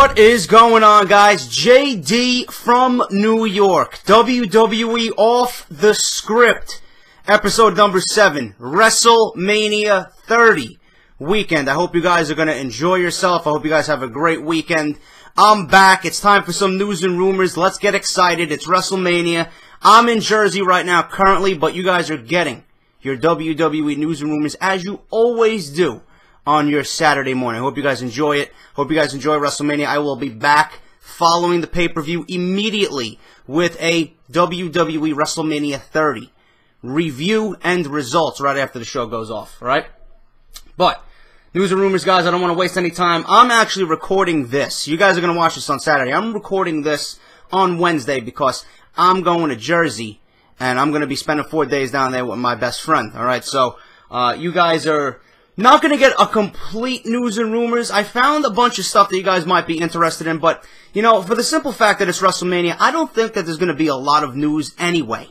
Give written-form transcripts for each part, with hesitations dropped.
What is going on, guys? JD from New York. WWE Off The Script. Episode number 7. WrestleMania 30 weekend. I hope you guys are going to enjoy yourself. I hope you guys have a great weekend. I'm back. It's time for some news and rumors. Let's get excited. It's WrestleMania. I'm in Jersey right now currently, but you guys are getting your WWE News and Rumors as you always do on your Saturday morning. I hope you guys enjoy it. Hope you guys enjoy WrestleMania. I will be back following the pay-per-view immediately with a WWE WrestleMania 30 review and results right after the show goes off, right? But news and rumors, guys, I don't want to waste any time. I'm actually recording this. You guys are going to watch this on Saturday. I'm recording this on Wednesday because I'm going to Jersey, and I'm going to be spending 4 days down there with my best friend, all right? So you guys are not going to get a complete news and rumors. I found a bunch of stuff that you guys might be interested in, but, you know, for the simple fact that it's WrestleMania, I don't think that there's going to be a lot of news anyway.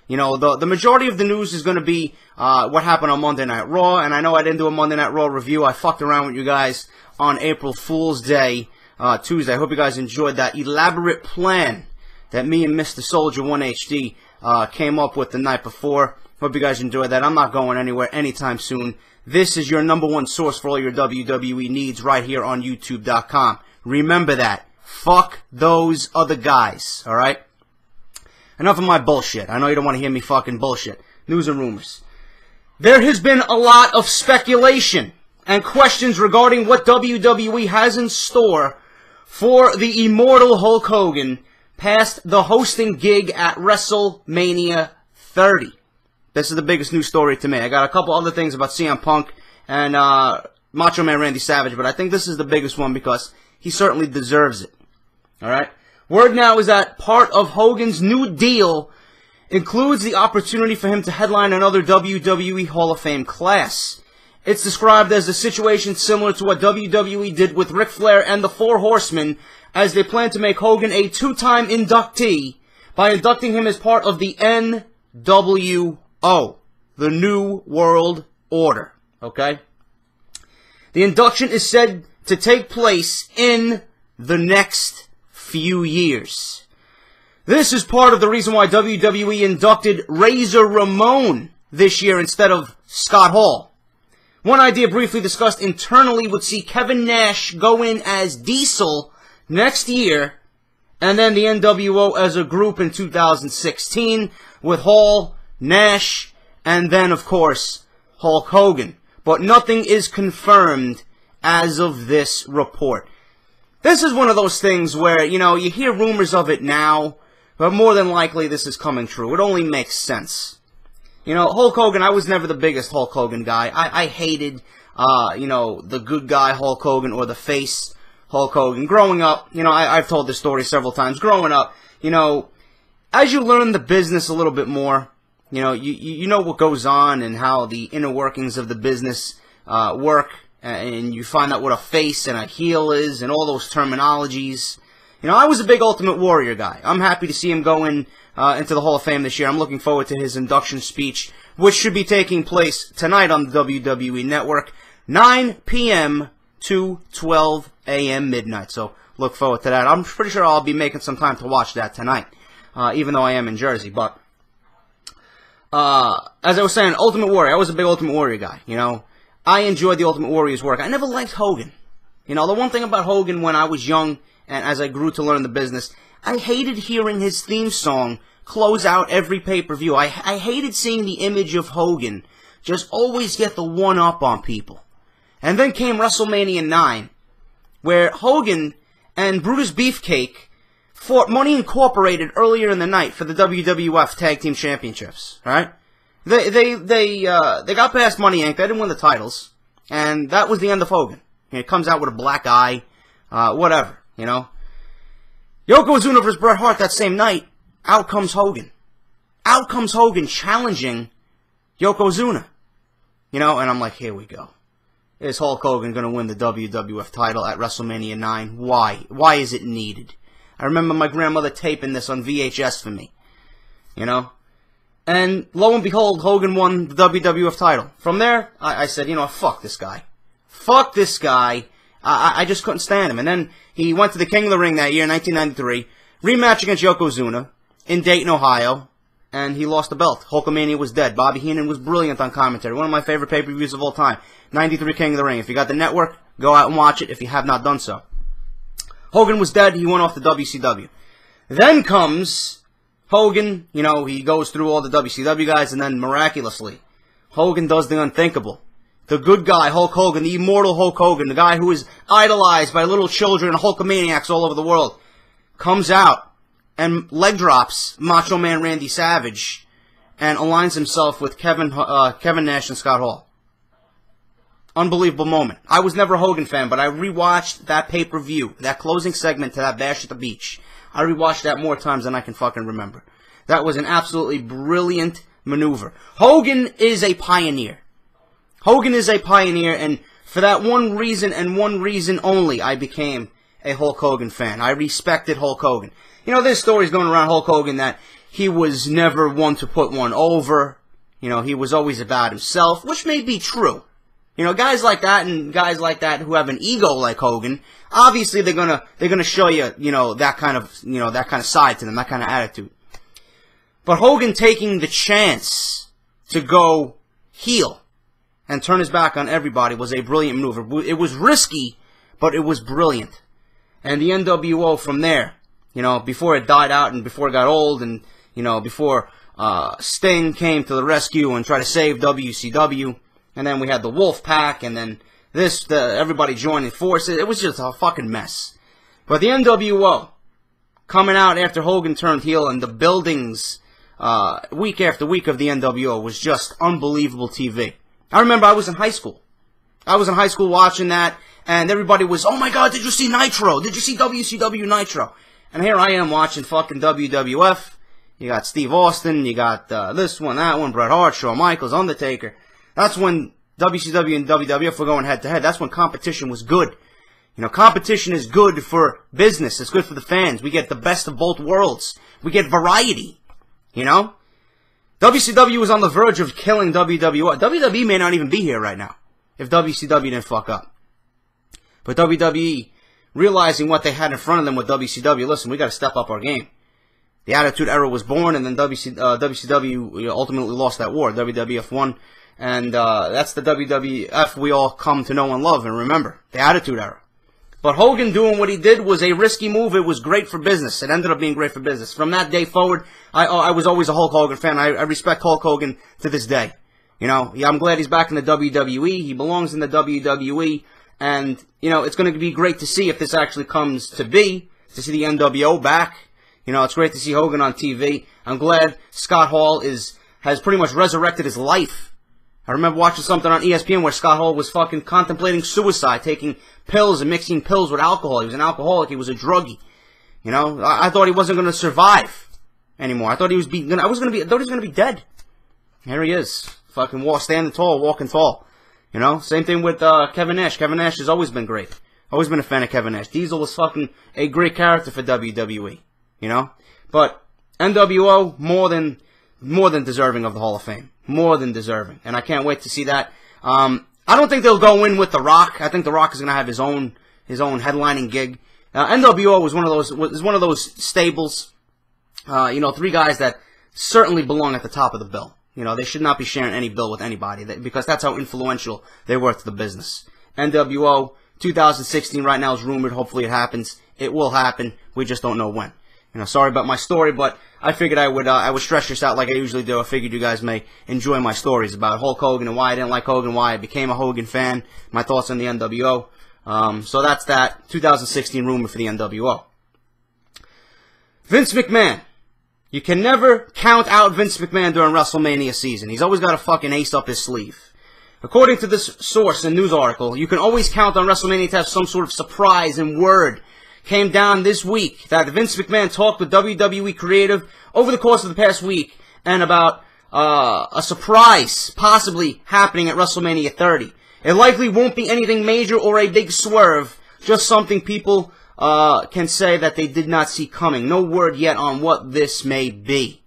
You know, the majority of the news is going to be what happened on Monday Night Raw, and I know I didn't do a Monday Night Raw review. I fucked around with you guys on April Fool's Day, Tuesday. I hope you guys enjoyed that elaborate plan that me and Mr. Soldier 1HD came up with the night before. Hope you guys enjoyed that. I'm not going anywhere anytime soon. This is your #1 source for all your WWE needs right here on YouTube.com. Remember that. Fuck those other guys, alright? Enough of my bullshit. I know you don't want to hear me fucking bullshit. News and rumors. There has been a lot of speculation and questions regarding what WWE has in store for the immortal Hulk Hogan past the hosting gig at WrestleMania 30. This is the biggest news story to me. I got a couple other things about CM Punk and Macho Man Randy Savage, but I think this is the biggest one because he certainly deserves it. Alright? Word now is that part of Hogan's new deal includes the opportunity for him to headline another WWE Hall of Fame class. It's described as a situation similar to what WWE did with Ric Flair and the Four Horsemen, as they plan to make Hogan a two-time inductee by inducting him as part of the NWO. The New World Order, okay? The induction is said to take place in the next few years. This is part of the reason why WWE inducted Razor Ramon this year instead of Scott Hall. One idea briefly discussed internally would see Kevin Nash go in as Diesel next year, and then the NWO as a group in 2016 with Hall, Nash, and then, of course, Hulk Hogan. But nothing is confirmed as of this report. This is one of those things where, you know, you hear rumors of it now, but more than likely this is coming true. It only makes sense. You know, Hulk Hogan, I was never the biggest Hulk Hogan guy. I hated, you know, the good guy Hulk Hogan or the face Hulk Hogan. Growing up, you know, I've told this story several times. Growing up, you know, as you learn the business a little bit more, you know, you know what goes on and how the inner workings of the business work, and you find out what a face and a heel is and all those terminologies. You know, I was a big Ultimate Warrior guy. I'm happy to see him go into the Hall of Fame this year. I'm looking forward to his induction speech, which should be taking place tonight on the WWE Network, 9 p.m. to 12 a.m. midnight. So look forward to that. I'm pretty sure I'll be making some time to watch that tonight, even though I am in Jersey. But as I was saying, Ultimate Warrior, I was a big Ultimate Warrior guy, you know. I enjoyed the Ultimate Warrior's work. I never liked Hogan. You know, the one thing about Hogan when I was young and as I grew to learn the business, I hated hearing his theme song close out every pay-per-view. I hated seeing the image of Hogan just always get the one-up on people. And then came WrestleMania 9, where Hogan and Brutus Beefcake fought Money Incorporated earlier in the night for the WWF Tag Team Championships, right? They got past Money Inc. They didn't win the titles, and that was the end of Hogan. You know, it comes out with a black eye, whatever, you know. Yokozuna versus Bret Hart that same night, out comes Hogan. Out comes Hogan challenging Yokozuna. You know, and I'm like, here we go. Is Hulk Hogan going to win the WWF title at WrestleMania 9? Why? Why is it needed? I remember my grandmother taping this on VHS for me. You know? And lo and behold, Hogan won the WWF title. From there, I said, you know, fuck this guy. Fuck this guy. I just couldn't stand him. And then he went to the King of the Ring that year, 1993, rematch against Yokozuna in Dayton, Ohio, and he lost the belt. Hulkamania was dead. Bobby Heenan was brilliant on commentary. One of my favorite pay-per-views of all time. 93 King of the Ring. If you got the network, go out and watch it if you have not done so. Hogan was dead. He went off to WCW. Then comes Hogan. You know, he goes through all the WCW guys, and then miraculously, Hogan does the unthinkable. The good guy, Hulk Hogan, the immortal Hulk Hogan, the guy who is idolized by little children and Hulkamaniacs all over the world, comes out and leg drops Macho Man Randy Savage and aligns himself with Kevin Nash and Scott Hall. Unbelievable moment. I was never a Hogan fan, but I rewatched that pay-per-view, that closing segment to that Bash at the Beach. I rewatched that more times than I can fucking remember. That was an absolutely brilliant maneuver. Hogan is a pioneer. Hogan is a pioneer, and for that one reason and one reason only, I became a Hulk Hogan fan. I respected Hulk Hogan. You know, there's stories going around Hulk Hogan that he was never one to put one over. You know, he was always about himself, which may be true. You know, guys like that and guys like that who have an ego like Hogan, obviously they're gonna show you, you know, that kind of side to them, that kind of attitude. But Hogan taking the chance to go heel and turn his back on everybody was a brilliant maneuver. It was risky, but it was brilliant. And the NWO from there, you know, before it died out and before it got old and, you know, before Sting came to the rescue and tried to save WCW, and then we had the Wolf Pack, and then everybody joining forces. It was just a fucking mess. But the NWO, coming out after Hogan turned heel, and the buildings, week after week of the NWO was just unbelievable TV. I remember I was in high school. I was in high school watching that, and everybody was, oh my god, did you see Nitro? Did you see WCW Nitro? And here I am watching fucking WWF. You got Steve Austin, you got this one, that one, Bret Hart, Shawn Michaels, Undertaker. That's when WCW and WWF were going head-to-head. That's when competition was good. You know, competition is good for business. It's good for the fans. We get the best of both worlds. We get variety. You know? WCW was on the verge of killing WWE. WWE may not even be here right now if WCW didn't fuck up. But WWE, realizing what they had in front of them with WCW, listen, we got to step up our game. The Attitude Era was born, and then WCW ultimately lost that war. WWF won. And that's the WWF we all come to know and love and remember, the Attitude Era. But Hogan doing what he did was a risky move. It was great for business. It ended up being great for business. From that day forward, I was always a Hulk Hogan fan. I respect Hulk Hogan to this day. You know, I'm glad he's back in the WWE. He belongs in the WWE. And, you know, it's going to be great to see if this actually comes to be, to see the NWO back. You know, it's great to see Hogan on TV. I'm glad Scott Hall has pretty much resurrected his life. I remember watching something on ESPN where Scott Hall was fucking contemplating suicide, taking pills and mixing pills with alcohol. He was an alcoholic. He was a druggie. You know, I thought he wasn't going to survive anymore. I thought he was going to be dead. Here he is, fucking standing tall, walking tall. You know, same thing with Kevin Nash. Kevin Nash has always been great. Always been a fan of Kevin Nash. Diesel was fucking a great character for WWE. You know, but NWO more than deserving of the Hall of Fame. More than deserving. And I can't wait to see that. I don't think they'll go in with The Rock. I think The Rock is going to have his own headlining gig. NWO was one of those stables. You know, three guys that certainly belong at the top of the bill. You know, they should not be sharing any bill with anybody because that's how influential they were to the business. NWO 2016 right now is rumored. Hopefully it happens. It will happen. We just don't know when. You know, sorry about my story, but I figured I would stretch this out like I usually do. I figured you guys may enjoy my stories about Hulk Hogan and why I didn't like Hogan, why I became a Hogan fan, my thoughts on the NWO. So that's that 2016 rumor for the NWO. Vince McMahon. You can never count out Vince McMahon during WrestleMania season. He's always got a fucking ace up his sleeve. According to this source and news article, you can always count on WrestleMania to have some sort of surprise and word. Came down this week that Vince McMahon talked with WWE Creative over the course of the past week and about a surprise possibly happening at WrestleMania 30. It likely won't be anything major or a big swerve, just something people can say that they did not see coming. No word yet on what this may be.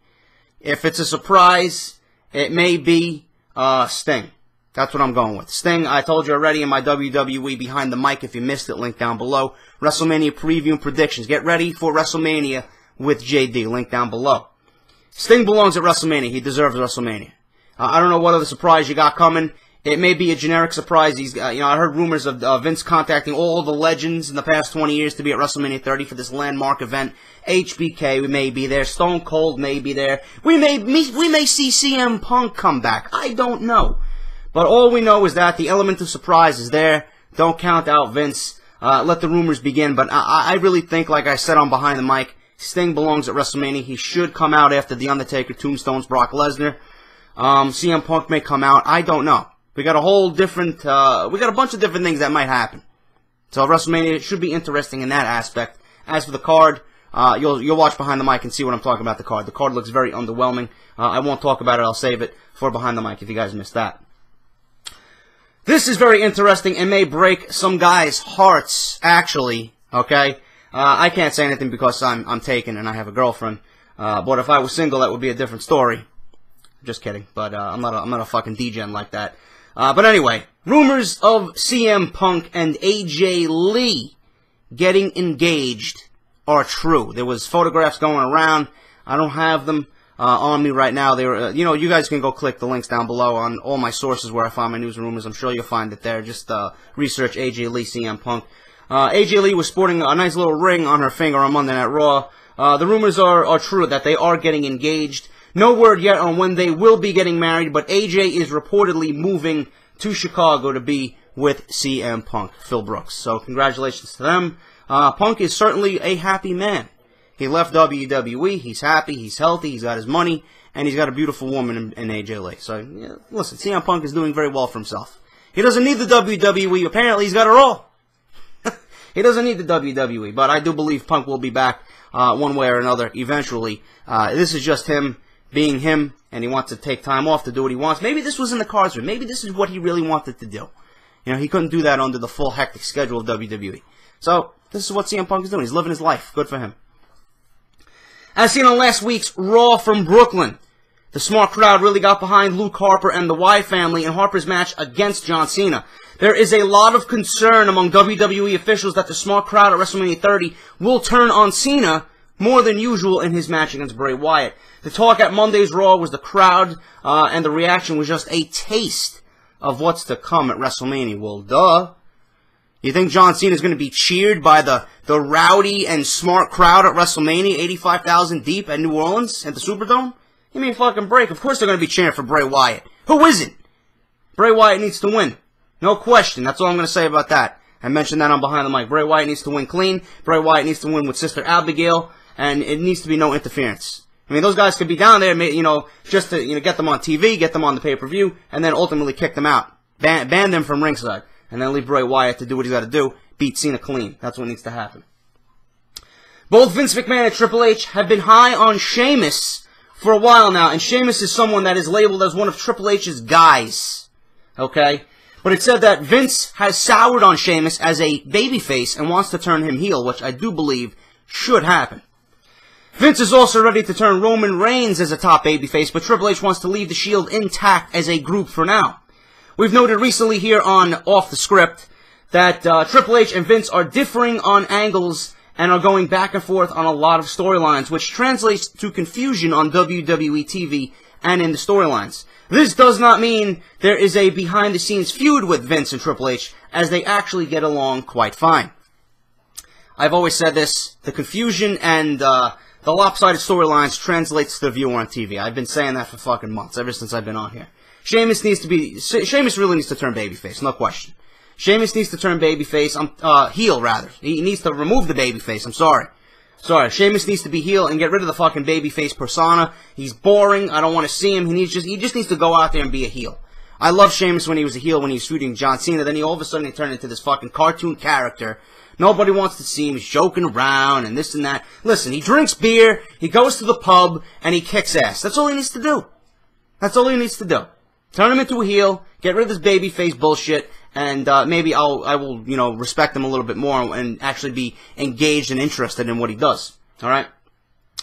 If it's a surprise, it may be Sting. That's what I'm going with. Sting, I told you already in my WWE Behind the Mic. If you missed it, link down below. WrestleMania preview and predictions. Get ready for WrestleMania with JD. Link down below. Sting belongs at WrestleMania. He deserves WrestleMania. I don't know what other surprise you got coming. It may be a generic surprise. He's, I heard rumors of Vince contacting all the legends in the past 20 years to be at WrestleMania 30 for this landmark event. HBK may be there. Stone Cold may be there. We may see CM Punk come back. I don't know. But all we know is that the element of surprise is there. Don't count out Vince. Let the rumors begin. But I really think, like I said on Behind the Mic, Sting belongs at WrestleMania. He should come out after The Undertaker tombstones Brock Lesnar. CM Punk may come out. I don't know. We got a whole different, we got a bunch of different things that might happen. So WrestleMania should be interesting in that aspect. As for the card, you'll watch Behind the Mic and see what I'm talking about the card. The card looks very underwhelming. I won't talk about it. I'll save it for Behind the Mic if you guys missed that. This is very interesting and may break some guys' hearts, actually, okay? I can't say anything because I'm taken and I have a girlfriend. But if I was single, that would be a different story. Just kidding, but I'm not a fucking degen like that. But anyway, rumors of CM Punk and AJ Lee getting engaged are true. There was photographs going around. I don't have them on me right now. They were, you guys can go click the links down below on all my sources where I find my news and rumors. I'm sure you'll find it there. Just research AJ Lee, CM Punk. AJ Lee was sporting a nice little ring on her finger on Monday Night Raw. The rumors are true that they are getting engaged. No word yet on when they will be getting married, but AJ is reportedly moving to Chicago to be with CM Punk, Phil Brooks. So congratulations to them. Punk is certainly a happy man. He left WWE. He's happy. He's healthy. He's got his money. And he's got a beautiful woman in AJ Lee. So, yeah, listen, CM Punk is doing very well for himself. He doesn't need the WWE. Apparently, he's got it all. He doesn't need the WWE. But I do believe Punk will be back one way or another eventually. This is just him being him. And he wants to take time off to do what he wants. Maybe this was in the cards for him. Maybe this is what he really wanted to do. He couldn't do that under the full hectic schedule of WWE. So, this is what CM Punk is doing. He's living his life. Good for him. As seen on last week's Raw from Brooklyn, the smart crowd really got behind Luke Harper and the Y family in Harper's match against John Cena. There is a lot of concern among WWE officials that the smart crowd at WrestleMania 30 will turn on Cena more than usual in his match against Bray Wyatt. The talk at Monday's Raw was the crowd, and the reaction was just a taste of what's to come at WrestleMania. Well, duh. You think John Cena is going to be cheered by the rowdy and smart crowd at WrestleMania, 85,000 deep at New Orleans at the Superdome? Give me a fucking break. Of course they're going to be cheering for Bray Wyatt. Who isn't? Bray Wyatt needs to win. No question. That's all I'm going to say about that. I mentioned that on Behind the Mic. Bray Wyatt needs to win clean. Bray Wyatt needs to win with Sister Abigail, and it needs to be no interference. I mean, those guys could be down there, just to get them on TV, get them on the pay-per-view, and then ultimately kick them out. Ban them from ringside. And then leave Bray Wyatt to do what he's got to do. Beat Cena clean. That's what needs to happen. Both Vince McMahon and Triple H have been high on Sheamus for a while now. And Sheamus is someone that is labeled as one of Triple H's guys. Okay? But it said that Vince has soured on Sheamus as a babyface and wants to turn him heel, which I do believe should happen. Vince is also ready to turn Roman Reigns as a top babyface, but Triple H wants to leave the Shield intact as a group for now. We've noted recently here on Off the Script that Triple H and Vince are differing on angles and are going back and forth on a lot of storylines, which translates to confusion on WWE TV and in the storylines. This does not mean there is a behind-the-scenes feud with Vince and Triple H, as they actually get along quite fine. I've always said this, the confusion and the lopsided storylines translates to the viewer on TV. I've been saying that for fucking months, ever since I've been on here. Sheamus really needs to turn babyface, no question. Sheamus needs to turn babyface, heel rather. He needs to remove the babyface, I'm sorry. Sheamus needs to be heel and get rid of the fucking babyface persona. He's boring, I don't want to see him, he just needs to go out there and be a heel. I love Sheamus when he was a heel, when he was shooting John Cena, then all of a sudden he turned into this fucking cartoon character. Nobody wants to see him, he's joking around and this and that. Listen, he drinks beer, he goes to the pub, and he kicks ass. That's all he needs to do. That's all he needs to do. Turn him into a heel, get rid of this babyface bullshit, and maybe I will, respect him a little bit more and actually be engaged and interested in what he does. All right?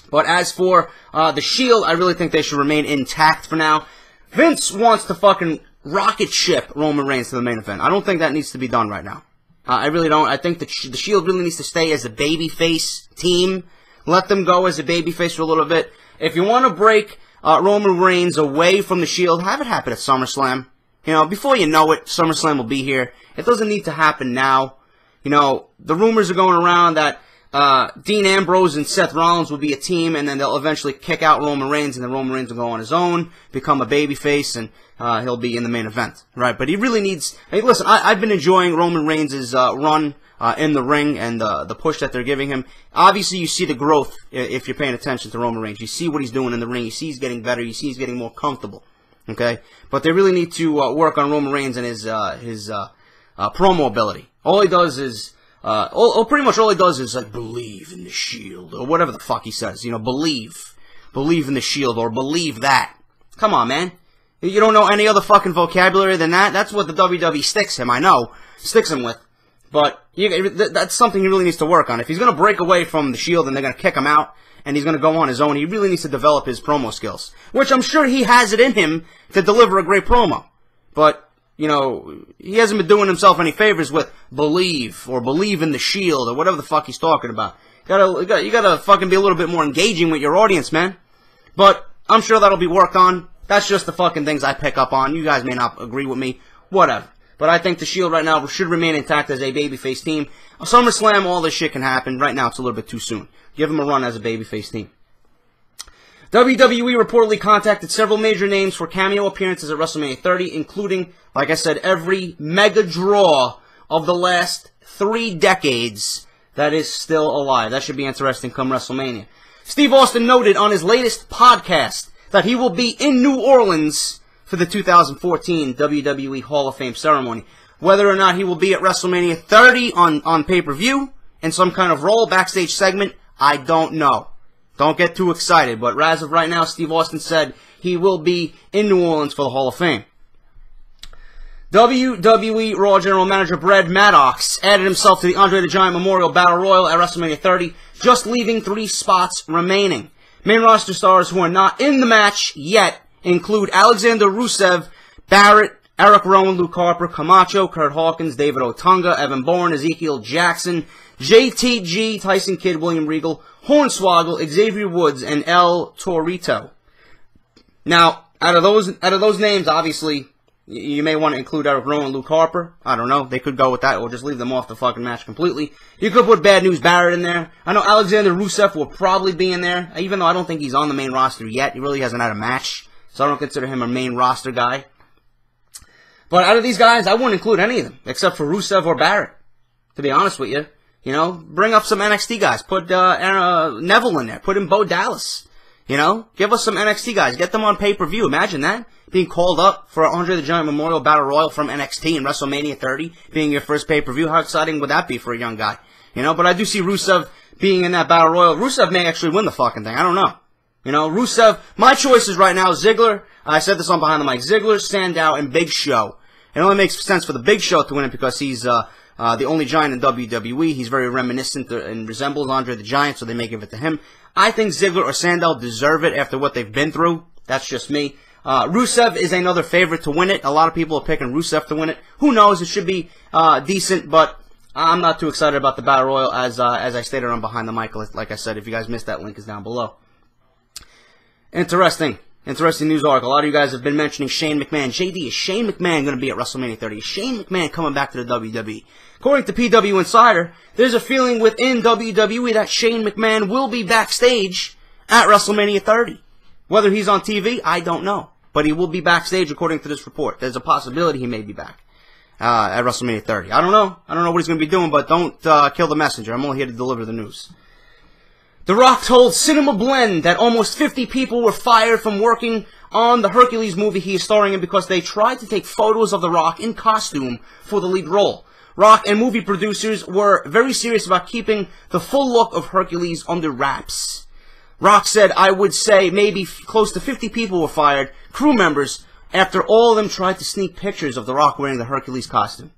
But as for the Shield, I really think they should remain intact for now. Vince wants to fucking rocket ship Roman Reigns to the main event. I don't think that needs to be done right now. I really don't. I think the Shield really needs to stay as a babyface team. Let them go as a babyface for a little bit. If you want to break Roman Reigns away from the Shield, have it happen at SummerSlam. You know, before you know it, SummerSlam will be here. It doesn't need to happen now. You know, the rumors are going around that Dean Ambrose and Seth Rollins will be a team, and then they'll eventually kick out Roman Reigns, and then Roman Reigns will go on his own, become a babyface, and he'll be in the main event, right? But he really needs... Hey, listen, I've been enjoying Roman Reigns' run in the ring and the push that they're giving him. Obviously, you see the growth if you're paying attention to Roman Reigns. You see what he's doing in the ring. You see he's getting better. You see he's getting more comfortable, okay? But they really need to work on Roman Reigns and his promo ability. All he does is... pretty much all he does is, like, believe in the Shield, or whatever the fuck he says. You know, believe. Believe in the Shield, or believe that. Come on, man. You don't know any other fucking vocabulary than that? That's what the WWE sticks him, I know. Sticks him with. But that's something he really needs to work on. If he's going to break away from the Shield and they're going to kick him out, and he's going to go on his own, he really needs to develop his promo skills. Which I'm sure he has it in him to deliver a great promo. But... you know, he hasn't been doing himself any favors with believe, or believe in the Shield, or whatever the fuck he's talking about. You gotta fucking be a little bit more engaging with your audience, man. But, I'm sure that'll be worked on. That's just the fucking things I pick up on. You guys may not agree with me. Whatever. But I think the Shield right now should remain intact as a babyface team. SummerSlam, all this shit can happen. Right now, it's a little bit too soon. Give them a run as a babyface team. WWE reportedly contacted several major names for cameo appearances at WrestleMania 30, including, like I said, every mega draw of the last 3 decades that is still alive. That should be interesting come WrestleMania. Steve Austin noted on his latest podcast that he will be in New Orleans for the 2014 WWE Hall of Fame ceremony. Whether or not he will be at WrestleMania 30 on pay-per-view in some kind of Raw backstage segment, I don't know. Don't get too excited, but as of right now, Steve Austin said he will be in New Orleans for the Hall of Fame. WWE Raw General Manager Brad Maddox added himself to the Andre the Giant Memorial Battle Royal at WrestleMania 30, just leaving 3 spots remaining. Main roster stars who are not in the match yet include Alexander Rusev, Barrett, Eric Rowan, Luke Harper, Camacho, Kurt Hawkins, David Otunga, Evan Bourne, Ezekiel Jackson, JTG, Tyson Kidd, William Regal, Hornswoggle, Xavier Woods, and El Torito. Now, out of those names, obviously, you may want to include Eric Rowan, Luke Harper. I don't know. They could go with that or just leave them off the fucking match completely. You could put Bad News Barrett in there. I know Alexander Rusev will probably be in there, even though I don't think he's on the main roster yet. He really hasn't had a match, so I don't consider him a main roster guy. But out of these guys, I wouldn't include any of them, except for Rusev or Barrett, to be honest with you. You know, bring up some NXT guys. Put Neville in there. Put in Bo Dallas. You know, give us some NXT guys. Get them on pay-per-view. Imagine that. Being called up for Andre the Giant Memorial Battle Royal from NXT in WrestleMania 30, being your first pay-per-view. How exciting would that be for a young guy? You know, but I do see Rusev being in that Battle Royal. Rusev may actually win the fucking thing. I don't know. You know, Rusev, my choices right now, Ziggler. I said this on Behind the Mic. Ziggler, Sandow, and Big Show. It only makes sense for the Big Show to win it because he's the only giant in WWE. He's very reminiscent and resembles Andre the Giant, so they may give it to him. I think Ziggler or Sandow deserve it after what they've been through. That's just me. Rusev is another favorite to win it. A lot of people are picking Rusev to win it. Who knows? It should be decent, but I'm not too excited about the Battle Royal as I stated on Behind the Mic. Like I said, if you guys missed that, link is down below. Interesting news article. A lot of you guys have been mentioning Shane McMahon. JD, is Shane McMahon going to be at WrestleMania 30? Is Shane McMahon coming back to the WWE? According to PW Insider, there's a feeling within WWE that Shane McMahon will be backstage at WrestleMania 30. Whether he's on TV, I don't know. But he will be backstage according to this report. There's a possibility he may be back at WrestleMania 30. I don't know. I don't know what he's going to be doing, but don't kill the messenger. I'm only here to deliver the news. The Rock told Cinema Blend that almost 50 people were fired from working on the Hercules movie he is starring in because they tried to take photos of The Rock in costume for the lead role. Rock and movie producers were very serious about keeping the full look of Hercules under wraps. Rock said, I would say maybe close to 50 people were fired, crew members, after all of them tried to sneak pictures of The Rock wearing the Hercules costume.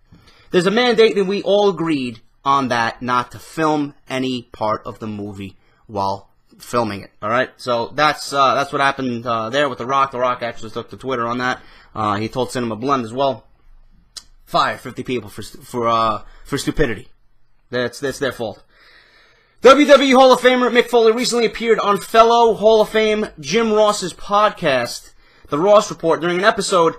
There's a mandate and we all agreed on that not to film any part of the movie while filming it. All right, so that's what happened there with The Rock. The Rock actually took to Twitter on that. He told Cinema Blend as well, fire 50 people for stupidity. That's their fault. WWE Hall of Famer Mick Foley recently appeared on fellow Hall of Fame Jim Ross's podcast, The Ross Report. During an episode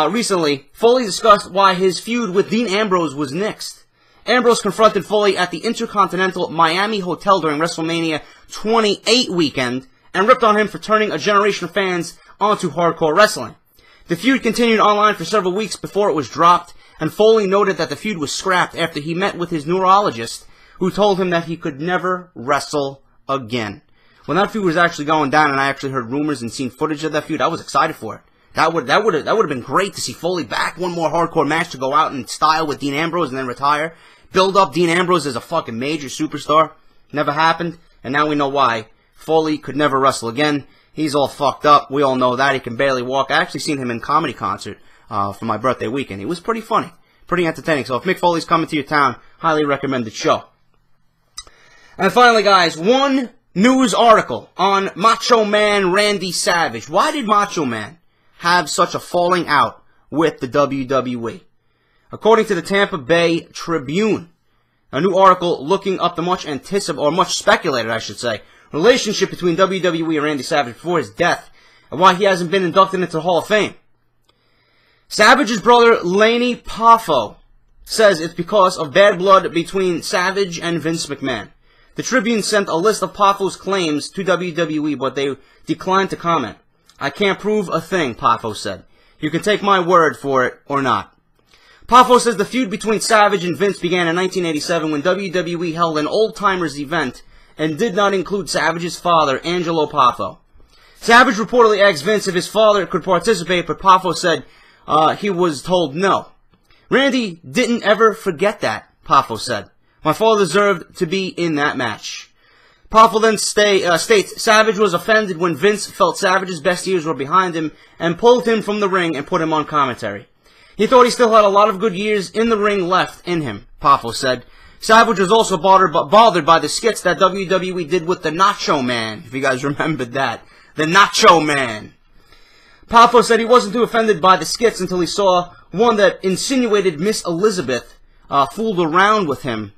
recently, Foley discussed why his feud with Dean Ambrose was nixed. Ambrose confronted Foley at the Intercontinental Miami Hotel during WrestleMania 28 weekend and ripped on him for turning a generation of fans onto hardcore wrestling. The feud continued online for several weeks before it was dropped, and Foley noted that the feud was scrapped after he met with his neurologist, who told him that he could never wrestle again. When that feud was actually going down, and I actually heard rumors and seen footage of that feud, I was excited for it. That would have been great to see Foley back, one more hardcore match to go out in style with Dean Ambrose and then retire. Build up Dean Ambrose as a fucking major superstar. Never happened, and now we know why. Foley could never wrestle again. He's all fucked up. We all know that. He can barely walk. I actually seen him in comedy concert for my birthday weekend. He was pretty funny, pretty entertaining. So if Mick Foley's coming to your town, highly recommend the show. And finally, guys, one news article on Macho Man Randy Savage. Why did Macho Man have such a falling out with the WWE? According to the Tampa Bay Tribune, a new article looking up the much speculated, I should say, relationship between WWE and Randy Savage before his death, and why he hasn't been inducted into the Hall of Fame. Savage's brother, Lanny Poffo, says it's because of bad blood between Savage and Vince McMahon. The Tribune sent a list of Poffo's claims to WWE, but they declined to comment. I can't prove a thing, Poffo said. You can take my word for it or not. Poffo says the feud between Savage and Vince began in 1987 when WWE held an old-timers event and did not include Savage's father, Angelo Poffo. Savage reportedly asked Vince if his father could participate, but Poffo said he was told no. Randy didn't ever forget that, Poffo said. My father deserved to be in that match. Poffo then states Savage was offended when Vince felt Savage's best years were behind him and pulled him from the ring and put him on commentary. He thought he still had a lot of good years in the ring left in him, Poffo said. Savage was also bothered by the skits that WWE did with the Nacho Man, if you guys remembered that. The Nacho Man. Poffo said he wasn't too offended by the skits until he saw one that insinuated Miss Elizabeth fooled around with him,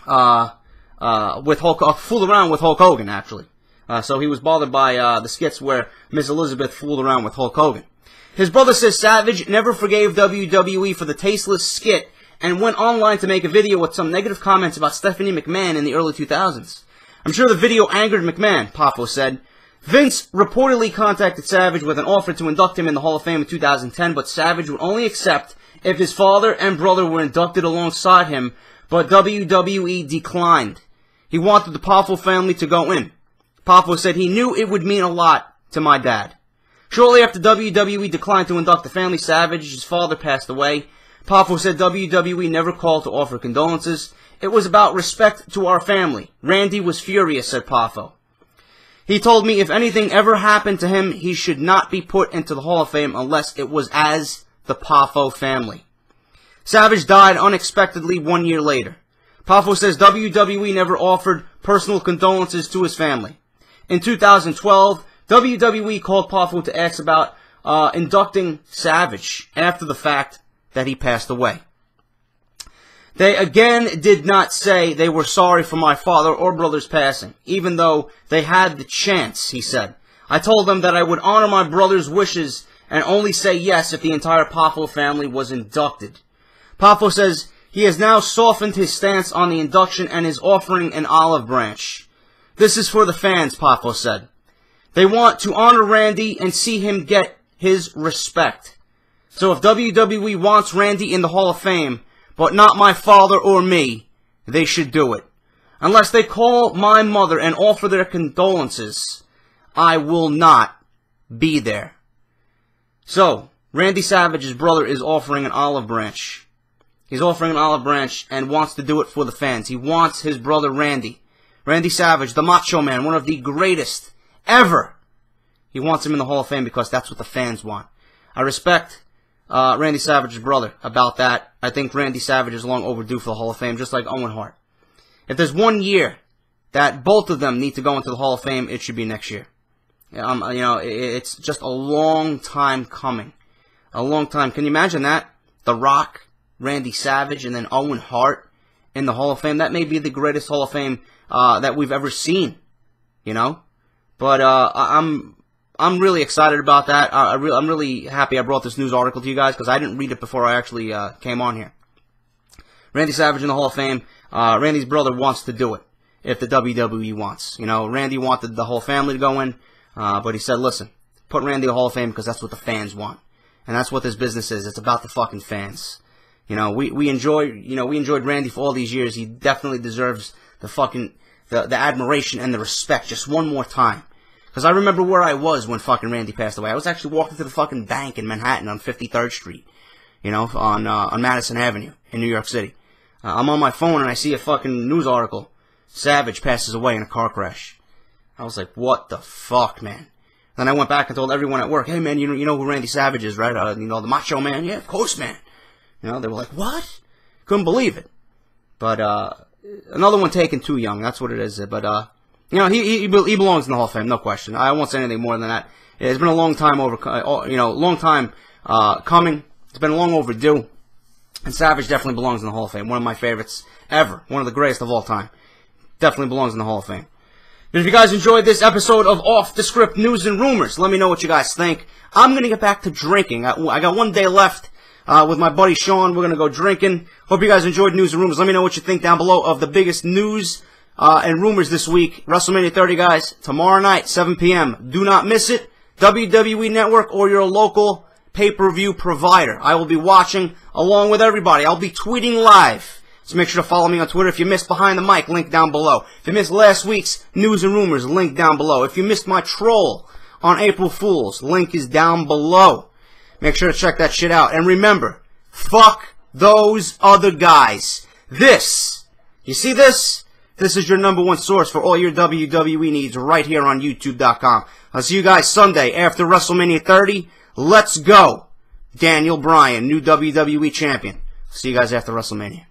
fooled around with Hulk Hogan, actually. So he was bothered by the skits where Miss Elizabeth fooled around with Hulk Hogan. His brother says Savage never forgave WWE for the tasteless skit and went online to make a video with some negative comments about Stephanie McMahon in the early 2000s. I'm sure the video angered McMahon, Poffo said. Vince reportedly contacted Savage with an offer to induct him in the Hall of Fame in 2010, but Savage would only accept if his father and brother were inducted alongside him, but WWE declined. He wanted the Poffo family to go in. Poffo said he knew it would mean a lot to my dad. Shortly after WWE declined to induct the family, Savage's father passed away. Poffo said WWE never called to offer condolences. It was about respect to our family. Randy was furious, said Poffo. He told me if anything ever happened to him, he should not be put into the Hall of Fame unless it was as the Poffo family. Savage died unexpectedly 1 year later. Poffo says WWE never offered personal condolences to his family. In 2012, WWE called Poffo to ask about inducting Savage after the fact that he passed away. They again did not say they were sorry for my father or brother's passing, even though they had the chance, he said. I told them that I would honor my brother's wishes and only say yes if the entire Poffo family was inducted. Poffo says he has now softened his stance on the induction and is offering an olive branch. This is for the fans, Poffo said. They want to honor Randy and see him get his respect. So if WWE wants Randy in the Hall of Fame, but not my father or me, they should do it. Unless they call my mother and offer their condolences, I will not be there. So, Randy Savage's brother is offering an olive branch. He's offering an olive branch and wants to do it for the fans. He wants his brother Randy Savage, the Macho Man, one of the greatest ever. He wants him in the Hall of Fame because that's what the fans want. I respect Randy Savage's brother about that. I think Randy Savage is long overdue for the Hall of Fame, just like Owen Hart. If there's 1 year that both of them need to go into the Hall of Fame, it should be next year. You know, it's just a long time coming. A long time. Can you imagine that? The Rock, Randy Savage, and then Owen Hart in the Hall of Fame. That may be the greatest Hall of Fame that we've ever seen. You know? But I'm really excited about that. I'm really happy I brought this news article to you guys because I didn't read it before I actually came on here. Randy Savage in the Hall of Fame. Randy's brother wants to do it if the WWE wants. You know, Randy wanted the whole family to go in, but he said, listen, put Randy in the Hall of Fame because that's what the fans want. And that's what this business is. It's about the fucking fans. You know, we enjoyed Randy for all these years. He definitely deserves the admiration and the respect just one more time. Because I remember where I was when fucking Randy passed away. I was actually walking to the fucking bank in Manhattan on 53rd Street. You know, on Madison Avenue in New York City. I'm on my phone and I see a fucking news article. Savage passes away in a car crash. I was like, what the fuck, man? Then I went back and told everyone at work, hey, man, you know who Randy Savage is, right? You know, the Macho Man? Yeah, of course, man. You know, they were like, what? Couldn't believe it. But, another one taken too young. That's what it is. But, you know, he belongs in the Hall of Fame, no question. I won't say anything more than that. It's been a long time coming. It's been long overdue. And Savage definitely belongs in the Hall of Fame. One of my favorites ever. One of the greatest of all time. Definitely belongs in the Hall of Fame. And if you guys enjoyed this episode of Off the Script News and Rumors, let me know what you guys think. I'm going to get back to drinking. I got one day left with my buddy Sean. We're going to go drinking. Hope you guys enjoyed News and Rumors. Let me know what you think down below of the biggest news and rumors this week. WrestleMania 30, guys. Tomorrow night, 7 p.m. Do not miss it. WWE Network or your local pay-per-view provider. I will be watching along with everybody. I'll be tweeting live. So make sure to follow me on Twitter. If you missed Behind the Mic, link down below. If you missed last week's News and Rumors, link down below. If you missed my troll on April Fool's, link is down below. Make sure to check that shit out. And remember, fuck those other guys. This, you see this? This is your #1 source for all your WWE needs right here on YouTube.com. I'll see you guys Sunday after WrestleMania 30. Let's go. Daniel Bryan, new WWE champion. See you guys after WrestleMania.